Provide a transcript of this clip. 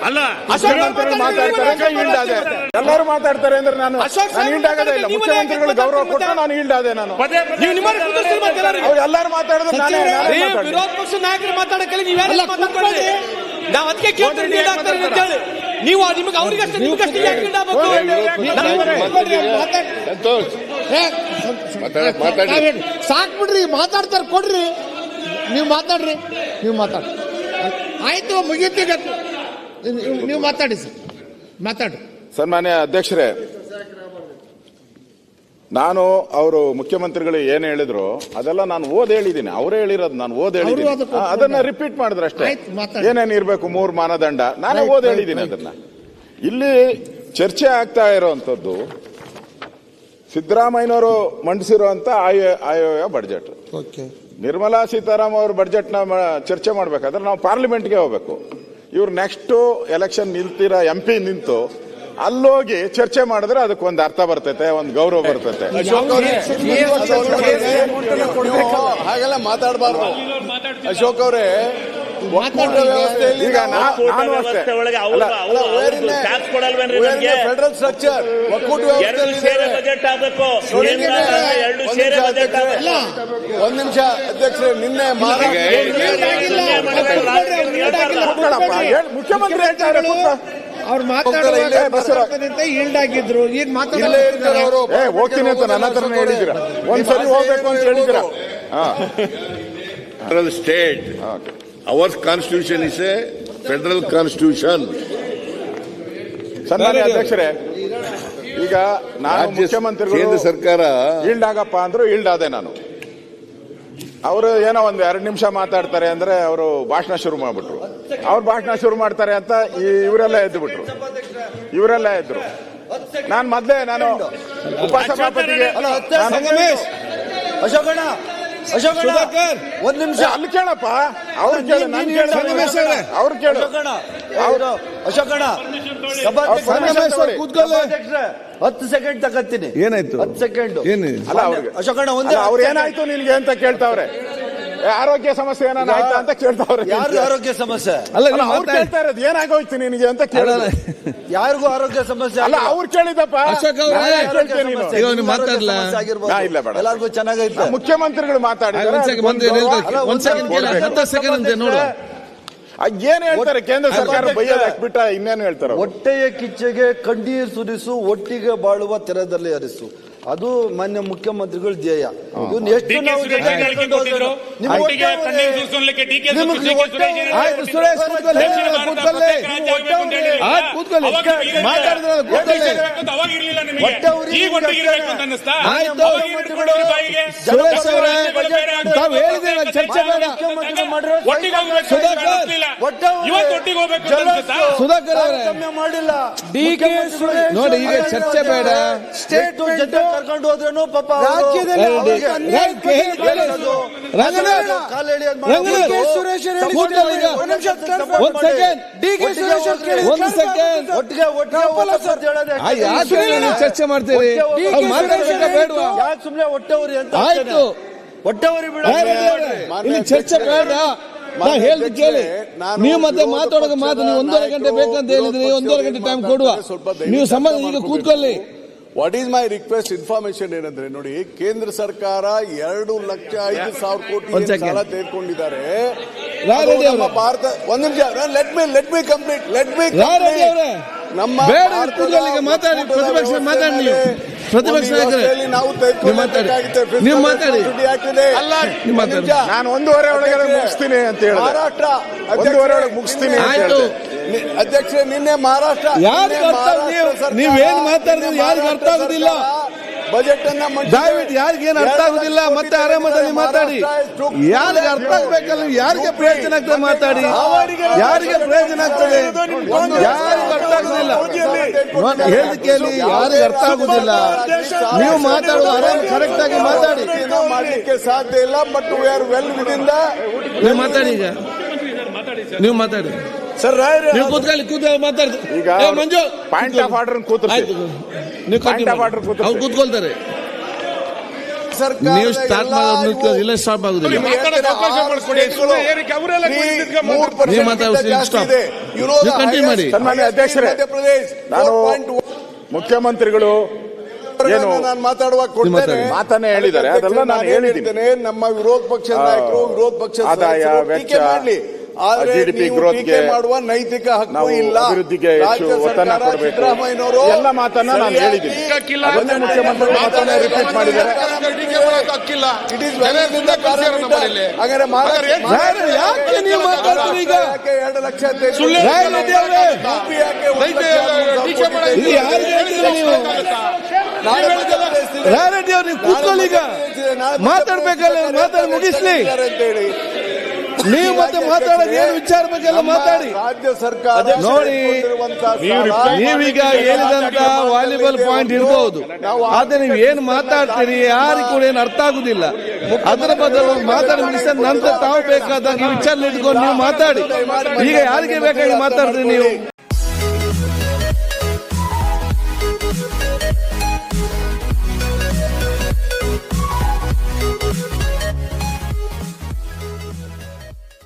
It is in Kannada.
ಅಲ್ಲ ಎಲ್ಲರೂ ಮಾತಾಡ್ತಾರೆ ಅಂದ್ರೆ ನಾನು ಈಲ್ಡ್ ಆಗೋದೇ ಇಲ್ಲ. ಮುಖ್ಯಮಂತ್ರಿಗಳು ಗೌರವ ಕೊಟ್ಟು ನಾನು ಈಲ್ಡ್ ಆದೆ. ನಾನು ಎಲ್ಲರೂ ಮಾತಾಡಿದ್ರೆ ವಿರೋಧ ಪಕ್ಷ ನಾಯಕರು ಮಾತಾಡಕ್ಕೆ ನೀವೆಲ್ಲ ಮಾತಾಡ್ಕೊಳ್ಳಿ. ನಾವು ಅದಕ್ಕೆ ಕೇಳ್ತೀವಿ ಅಂತೇಳಿ ನೀವು ನಿಮಗೆ ಅವ್ರಿಗಷ್ಟೇ ನಿಮ್ಗಷ್ಟೇ ಸಾಕ್ ಬಿಡ್ರಿ, ಮಾತಾಡ್ತಾರೆ ಕೊಡ್ರಿ, ನೀವು ಮಾತಾಡ್ರಿ, ನೀವು ಮಾತಾಡ್ರಿ, ಆಯ್ತು ಮುಗಿಯುತ್ತೆ, ನೀವು ಮಾತಾಡಿ ಸರ್, ಮಾತಾಡ್ರಿ. ಸನ್ಮಾನ್ಯ ಅಧ್ಯಕ್ಷರೇ, ನಾನು ಅವರು ಮುಖ್ಯಮಂತ್ರಿಗಳು ಏನ್ ಹೇಳಿದ್ರು ಅದೆಲ್ಲ ನಾನು ಹೇಳಿದ್ದೀನಿ. ಅವರೇ ಹೇಳಿರೋದು ನಾನು ಹೇಳಿದ್ದೀನಿ. ಅದನ್ನ ರಿಪೀಟ್ ಮಾಡಿದ್ರೆ ಅಷ್ಟೇ. ಏನೇನ್ ಇರ್ಬೇಕು 3 ಮಾನದಂಡ ನಾನೇ ಹೇಳಿದ್ದೀನಿ. ಅದನ್ನ ಇಲ್ಲಿ ಚರ್ಚೆ ಆಗ್ತಾ ಇರುವಂತದ್ದು ಸಿದ್ದರಾಮಯ್ಯನವರು ಮಂಡಿಸಿರುವಂತ ಆಯವ್ಯಯ ಬಡ್ಜೆಟ್. ನಿರ್ಮಲಾ ಸೀತಾರಾಮನ್ ಅವ್ರ ಬಡ್ಜೆಟ್ ನ ಚರ್ಚೆ ಮಾಡ್ಬೇಕಾದ್ರೆ ನಾವು ಪಾರ್ಲಿಮೆಂಟ್ಗೆ ಹೋಗ್ಬೇಕು. ಇವ್ರು ನೆಕ್ಸ್ಟ್ ಎಲೆಕ್ಷನ್ ನಿಲ್ತೀರಾ MP ನಿಂತು ಅಲ್ಲೋಗಿ ಚರ್ಚೆ ಮಾಡಿದ್ರೆ ಅದಕ್ಕೆ ಒಂದು ಅರ್ಥ ಬರ್ತೈತೆ, ಒಂದು ಗೌರವ ಬರ್ತೈತೆ. ಹಾಗೆಲ್ಲ ಮಾತಾಡಬಾರ್ದು ಅಶೋಕ್ ಅವರೇ. ಈಗ ನಾನು ಅಷ್ಟೇ ಫೆಡರಲ್ ಸ್ಟ್ರಕ್ಚರ್ ಒಕ್ಕೂಟ ಒಂದ್ ನಿಮಿಷ ಅಧ್ಯಕ್ಷರೇ, ನಿನ್ನೆ ಮುಖ್ಯಮಂತ್ರಿ ಹೇಳ್ತಾರೆ ಅವ್ರು ಮಾತಾಡುವಾಗ ಈಲ್ಡ್ ಆಗಿದ್ರು, ಈಗ ಮಾತಾಡೋರು ಹೋಗ್ತೀನಿ ಅಂತ ನನ್ನ ಹತ್ರನೇ ಹೇಳಿದ್ದೀರಾ. ಒಂದ್ಸರಿ ಹೋಗ್ಬೇಕು ಅಂತ ಹೇಳಿದ್ದೀರಾ. Federal state, our constitution is a federal constitution. ಸನ್ಮಾನ್ಯ ಅಧ್ಯಕ್ಷರೇ, ಈಗ ನಾನು ಮುಖ್ಯಮಂತ್ರಿಗಳು ಕೇಂದ್ರ ಸರ್ಕಾರ ಈಲ್ಡ್ ಆಗಪ್ಪ ಅಂದ್ರು ಈಲ್ಡ್ ಆದೆ ನಾನು. ಅವರು ಏನೋ ಒಂದು 2 ನಿಮಿಷ ಮಾತಾಡ್ತಾರೆ ಅಂದ್ರೆ ಅವರು ಭಾಷಣ ಶುರು ಮಾಡ್ಬಿಟ್ರು. ಅವ್ರು ಭಾಷಣ ಶುರು ಮಾಡ್ತಾರೆ ಅಂತ ಇವರೆಲ್ಲ ಎದ್ದು ಬಿಟ್ರು. ಇವರೆಲ್ಲ ಎದ್ರು. ನಾನು ಮೊದ್ಲೇ ನಾನು ಉಪಸಭಾಪತಿಗೆ ಅಶೋಕಣ್ಣ ಒಂದ್ ನಿಮಿಷ ಅಲ್ಲಿ ಕೇಳಪ್ಪ, ಅವ್ರು ಕೇಳ, ಅವ್ರು ಕೇಳ. ಅಶೋಕಣ್ಣ ಕೂತ್ಕೊಳ್ಳಿ, 10 ಸೆಕೆಂಡ್ ತಗತ್ತೀನಿ. ಏನಾಯ್ತು? 10 ಸೆಕೆಂಡ್ ಅಲ್ಲ ಅಶೋಕಣ್ಣ ಒಂದೇ. ಅವ್ರು ಏನಾಯ್ತು ನಿನ್ಗೆ ಅಂತ ಕೇಳ್ತಾವ್ರೆ. ಆರೋಗ್ಯ ಸಮಸ್ಯೆ ಏನಾನ ಆಯ್ತಾ ಅಂತ ಕೇಳ್ತಾವ್ರೆ. ಯಾರು ಆರೋಗ್ಯ ಸಮಸ್ಯೆ? ಅಲ್ಲ ಅವ್ರು ಕೇಳ್ತಾ ಇರೋದು ಏನಾಗೋಯ್ತು ನಿನಗೆ ಅಂತ ಕೇಳಲ್ಲ. ಯಾರಿಗೂ ಆರೋಗ್ಯ ಸಮಸ್ಯೆ ಅಲ್ಲ ಅವ್ರು ಕೇಳಿದಪ್ಪ. ಇಲ್ಲ ಬೇಡ, ಎಲ್ಲರಿಗೂ ಚೆನ್ನಾಗೈತೆ. ಮುಖ್ಯಮಂತ್ರಿಗಳು ಮಾತಾಡಿದ್ದಾರೆ. ಏನ್ ಹೇಳ್ತಾರೆ ಕೇಂದ್ರ ಸರ್ಕಾರ ಬೈಯೋದು ಹಾಕ್ಬಿಟ್ಟ ಇನ್ನೇನು ಹೇಳ್ತಾರೆ? ಹೊಟ್ಟೆಯ ಕಿಚ್ಚೆಗೆ ಕಣ್ಣೀರ್ ಸುರಿಸು, ಒಟ್ಟಿಗೆ ಬಾಳುವ ತೆರದಲ್ಲಿ ಹರಿಸು, ಅದು ಮಾನ್ಯ ಮುಖ್ಯಮಂತ್ರಿಗಳ ಧ್ಯೇಯ. ಎಷ್ಟು ಮಾಡಿಲ್ಲ ನೋಡಿ, ಈಗ ಚರ್ಚೆ ಬೇಡ. ಸ್ಟೇಟ್ ಕರ್ಕೊಂಡು ಹೋದ್ರೇನು ಪಾಪ ಚರ್ಚೆ ಮಾಡ್ತೀವಿ. ಯಾಕೆ ಸುಮ್ನೆ ಹೊಟ್ಟೆವ್ರಿ ಅಂತ? ಆಯ್ತು, ಹೊಟ್ಟೆವ್ರಿ ಬಿಡ, ಇಲ್ಲಿ ಚರ್ಚೆ ಬೇಡ. ನಾ ಹೇಳ್ದು ಕೇಳಿ, ನೀವು ಮತ್ತೆ ಮಾತಾಡೋಕೆ ಮಾತು ನೀವು 1.5 ಗಂಟೆ ಬೇಕಂತ ಹೇಳಿದ್ರಿ. 1.5 ಗಂಟೆ ಟೈಮ್ ಕೊಡುವ. ನೀವು ಸಂಬಂಧ ಈಗ ಕೂತ್ಕೊಳ್ಳಿ. What is my request information ಏನಂದ್ರೆ, ನೋಡಿ, ಕೇಂದ್ರ ಸರ್ಕಾರ 2,05,000 ಕೋಟಿ ಸಾಲ ತೆಗೆದುಕೊಂಡಿದ್ದಾರೆ. ಭಾರತ ಒಂದ್ ನಿಮಿಷ, ಲೆಟ್ ಮಿ ಕಂಪ್ಲೀಟ್. ನಮ್ಮ ಮಾತಾಡಿ, ಪ್ರತಿಪಕ್ಷ ಮಾತಾಡಿ, ನೀವು ಪ್ರತಿಪಕ್ಷ ನಾಯಕರೇ ನಾವು ನೀವು ಮಾತಾಡಿ. ನಾನು 1:15 ಒಳಗೆ ಮುಗಿಸ್ತೀನಿ ಅಂತ ಹೇಳಿ, ಮಹಾರಾಷ್ಟ್ರ 1:15 ಒಳಗೆ ಮುಗಿಸ್ತೀನಿ. ಆಯ್ತು ಅಧ್ಯಕ್ಷರೇ, ನಿನ್ನೆ ಮಹಾರಾಷ್ಟ್ರ ನೀವೇನ್ ಮಾತಾಡಿದ್ರೆ ಯಾರಿಗೂ ಅರ್ಥ ಆಗುದಿಲ್ಲ. ಬಜೆಟ್ ಅನ್ನ ದಯವಿಟ್ಟು ಯಾರಿಗೇನು ಅರ್ಥ ಆಗುದಿಲ್ಲ ಮತ್ತೆ ಆರಾಮದಲ್ಲಿ ಮಾತಾಡಿ. ಯಾರಿಗೆ ಅರ್ಥ ಆಗ್ಬೇಕಲ್ಲ, ಯಾರಿಗೆ ಪ್ರಯೋಜನ ಆಗ್ತದೆ ಮಾತಾಡಿ. ಯಾರಿಗೆ ಪ್ರಯೋಜನ ಆಗ್ತದೆ, ಯಾರಿಗೂ ಅರ್ಥ ಆಗುದಿಲ್ಲ. ಹೇಳಿ ಕೇಳಿ, ಯಾರಿಗೆ ಅರ್ಥ ಆಗುದಿಲ್ಲ. ನೀವು ಮಾತಾಡುವ ಆರಾಮ ಕರೆಕ್ಟ್ ಆಗಿ ಮಾತಾಡಿ. ಮಾಡಲಿಕ್ಕೆ ಸಾಧ್ಯ ಇಲ್ಲ. But we are well within the. ನೀವು ಮಾತಾಡಿ, ಈಗ ನೀವು ಮಾತಾಡಿ ಸರ್. ನೀವು ಕೂತ್ಕೊಳ್ಳಿ ಮಾತಾಡ್ತೀವಿ. ಈಗ ಮಂಜು ಪಾಯಿಂಟ್ ಆಫ್ ಆರ್ಡರ್ ಕೂತ್ಕೊಳ್ಳಿ. ನೀವು ಕೂತ್ಕೊಳ್ತಾರೆ. ಸರ್ಕಾರ ನೀವು ಸ್ಟಾರ್ಟ್ ಮಾಡೋದು ಇಲ್ಲ ಸ್ಟಾಪ್ ಆಗುದಿಲ್ಲ. ನೀವು ಮಾತಾಡ್ತೀರಿ ಸ್ಟಾಪ್. ನೀವು ಕಂಟಿನ್ಯೂ ಮಾಡಿ. ಸನ್ಮಾನ್ಯ ಅಧ್ಯಕ್ಷರೇ, ನಾನು ಮುಖ್ಯಮಂತ್ರಿಗಳು ಏನು ನಾನು ಮಾತಾಡುವಾಗ ಕೊಡ್ತೇನೆ. ಮಾತನ್ನೇ ಹೇಳಿದ್ದಾರೆ, ಅದೆಲ್ಲ ನಾನು ಹೇಳಿದ್ದೇನೆ. ನಮ್ಮ ವಿರೋಧ ಪಕ್ಷದ ನಾಯಕರು ವಿರೋಧ ಪಕ್ಷದ ಆದಾಯ, ಟೀಕೆ ಮಾಡಲಿ, ಆದ್ರೆ GDP ನೀವು growth ಟೀಕೆ ಗೆ ಮಾಡುವ ನೈತಿಕ ಹಕ್ಕು ನಾವು ಇಲ್ಲ. ಅಭಿವೃದ್ಧಿಗೆ ಹೆಚ್ಚು ರಾಜ್ಯ ಒತ್ತನ್ನು ಸರ್ಕಾರ ಕೊಡಬೇಕು. ಸಿದ್ದರಾಮಯ್ಯನವರು ಎಲ್ಲ ಮಾತನ್ನ ನಾನು ಹೇಳಿದ್ದೀನಿ. ಅದನ್ನೇ ಮುಖ್ಯಮಂತ್ರಿಗಳು ಮಾತನ್ನ ರಿಪೀಟ್ ಮಾಡಿದ್ದಾರೆ. ಇಟ್ ಈಸ್ ಹಾಗಾದ್ರೆ ಯಾಕೆ ನೀವು ಮಾತಾಡ್ತೀರಿ ಈಗ? 2 ಲಕ್ಷ ರಾಯರೆಡ್ಡಿ ಅವರೇ, ಇದು ಯಾರಿಗೆ ಹೇಳ್ತೀರಾ ನೀವು? ರಾಯರೆಡ್ಡಿ ಅವ್ರು ನೀವು ಕೂತ್ಕೊಳ್ಳಿ, ಈಗ ಮಾತಾಡ್ಬೇಕಲ್ಲ, ಮಾತಾಡಿ ಮುಗಿಸ್ಲಿ. ನೀವು ಮತ್ತೆ ಮಾತಾಡೋದು ಏನು ವಿಚಾರ ಬಗ್ಗೆ ಎಲ್ಲ ಮಾತಾಡಿ. ರಾಜ್ಯ ಸರ್ಕಾರ ನೋಡಿ, ನೀವೀಗ ಹೇಳಿದಂತ ವಾಲಿಬಾಲ್ ಪಾಯಿಂಟ್ ಇರಬಹುದು, ಆದ್ರೆ ನೀವು ಏನು ಮಾತಾಡ್ತೀರಿ ಯಾರಿಗೂ ಕೂಡ ಏನು ಅರ್ಥ ಆಗುದಿಲ್ಲ. ಅದರ ಬದಲು ಮಾತಾಡಿ ಮುಗಿಸಿದ ನಂತರ ತಾವು ಬೇಕಾದಾಗ ಈ ವಿಚಾರ ಇಟ್ಕೊಂಡು ನೀವು ಮಾತಾಡಿ. ಈಗ ಯಾರಿಗೆ ಬೇಕಾಗಿ ಮಾತಾಡ್ತೀರಿ ನೀವು?